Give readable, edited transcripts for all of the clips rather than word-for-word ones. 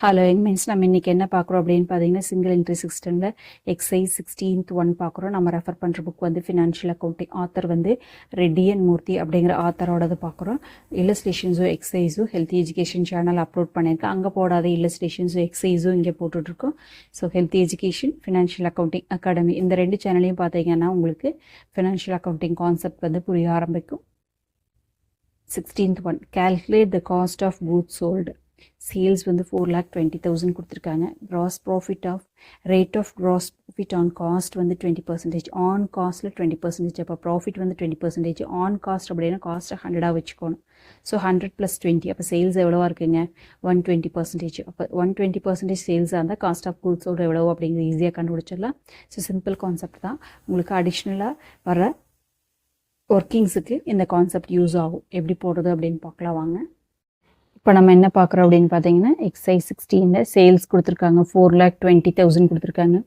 Hello means நம்ம இன்றைக்கி என்ன பார்க்குறோம் அப்படின்னு பார்த்தீங்கன்னா சிங்கிள் என்ட்ரி சிஸ்டமில் எக்ஸைஸ் 16th 1 பார்க்குறோம். நம்ம ரெஃபர் பண்ணுற புக் வந்து ஃபினான்ஷியல் அக்கௌண்டிங். ஆத்தர் வந்து ரெட்டி அண்ட் மூர்த்தி அப்படிங்கிற ஆத்தரோடது பார்க்குறோம். இல்லஸ்ட்ரேஷன்ஸும் எக்ஸைஸும் ஹெல்த்தி எஜுகேஷன் சேனல் அப்லோட் பண்ணியிருக்கேன். அங்கே போடாத இல்லஸ்ட்ரேஷன்ஸும் எக்ஸைஸும் இங்கே போட்டுட்ருக்கோம். So healthy education, financial accounting academy இந்த 2 சேனலையும் பார்த்தீங்கன்னா உங்களுக்கு ஃபினான்ஷியல் அக்கௌண்டிங் கான்செப்ட் வந்து புரிய ஆரம்பிக்கும். 16th 1 calculate the cost of goods sold. Sales வந்து 4,20,000 கொடுத்துருக்காங்க. gross profit of rate of gross profit on cost வந்து 20%, on costல 20%. அப்போ ப்ராஃபிட் வந்து 20%, on cost அப்படின்னா காஸ்ட்டை 100 வச்சுக்கணும். ஸோ 100 + 20 அப்போ சேல்ஸ் எவ்வளோவா இருக்குங்க 120%. அப்போ 120% சேல்ஸாக இருந்தால் காஸ்ட் ஆஃப் கூட்ஸோட எவ்வளோ அப்படிங்கிறது ஈஸியாக கண்டுபிடிச்சிடலாம். ஸோ சிம்பிள் கான்செப்ட் தான். உங்களுக்கு அடிஷ்னலாக வர ஒர்க்கிங்ஸுக்கு இந்த கான்செப்ட் யூஸ் ஆகும். எப்படி போடுறது அப்படின்னு பார்க்கலாம் வாங்க. இப்போ நம்ம என்ன பார்க்குறோம் அப்படின்னு பார்த்தீங்கன்னா எக்ஸைஸ் 16ல் சேல்ஸ் கொடுத்துருக்காங்க. 4,20,000 கொடுத்துருக்காங்க.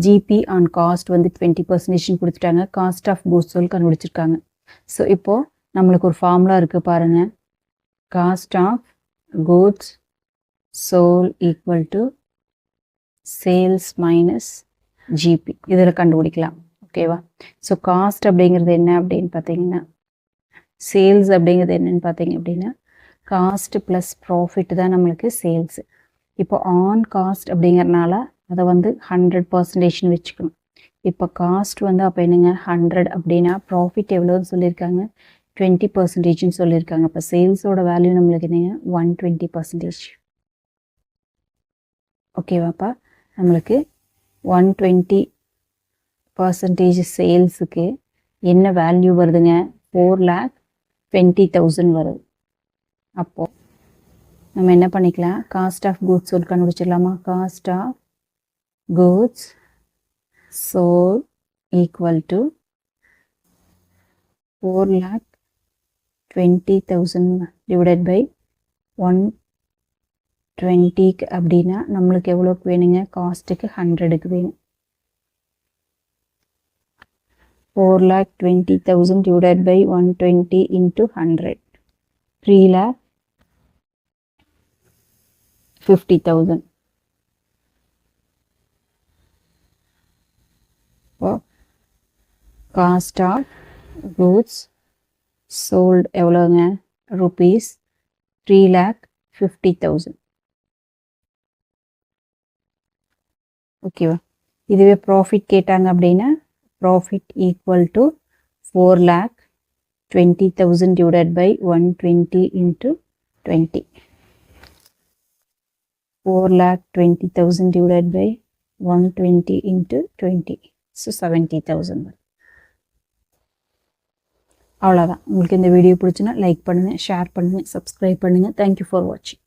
ஜிபி ஆன் காஸ்ட் வந்து 20% கொடுத்துட்டாங்க. காஸ்ட் ஆஃப் கூட்ஸ் சோல்ட் கண்டுபிடிச்சிருக்காங்க. ஸோ இப்போது நம்மளுக்கு ஒரு ஃபார்முலா இருக்குது பாருங்கள். Cost of goods sold equal to sales minus GP இதில் கண்டுபிடிக்கலாம். ஓகேவா? ஸோ காஸ்ட் அப்படிங்கிறது என்ன அப்படின்னு பார்த்தீங்கன்னா சேல்ஸ் அப்படிங்கிறது என்னன்னு பார்த்தீங்க அப்படின்னா காஸ்ட் ப்ளஸ் ப்ராஃபிட் தான் நம்மளுக்கு சேல்ஸு. இப்போ ஆன் காஸ்ட் அப்படிங்கிறனால அதை வந்து 100% வச்சுக்கணும். இப்போ காஸ்ட் வந்து அப்போ என்னங்க 100 அப்படின்னா ப்ராஃபிட் எவ்வளோன்னு சொல்லியிருக்காங்க 20% சொல்லியிருக்காங்க. அப்போ சேல்ஸோட வேல்யூ நம்மளுக்கு என்னங்க 120%. ஓகேவாப்பா? நம்மளுக்கு 120% சேல்ஸுக்கு என்ன வேல்யூ வருதுங்க 4,20,000 வருது. அப்போது நம்ம என்ன பண்ணிக்கலாம் காஸ்ட் ஆஃப் கூட்ஸ் சோல்ட் கண்டுபிடிச்சிடலாமா. Cost of goods sold equal to 4,20,000 divided by 120 அப்படின்னா நம்மளுக்கு எவ்வளோக்கு வேணுங்க காஸ்ட்டுக்கு 100க்கு வேணும். 4,20,000 divided by 120 into 100 3,50,000. Cost of goods sold எவ்வளோங்க rupees 3,50,000. ஓகேவா? இதுவே ப்ராஃபிட் கேட்டாங்க அப்படின்னா profit equal to 4,20,000 divided by 120 into 20. 4,20,000 divided by 120 into 20. So 70,000. அவ்வளோதான். உங்களுக்கு இந்த வீடியோ பிடிச்சுன்னா லைக் பண்ணுங்கள், ஷேர் பண்ணுங்கள், சப்ஸ்கிரைப் பண்ணுங்கள். தேங்க்யூ ஃபார் வாட்சிங்.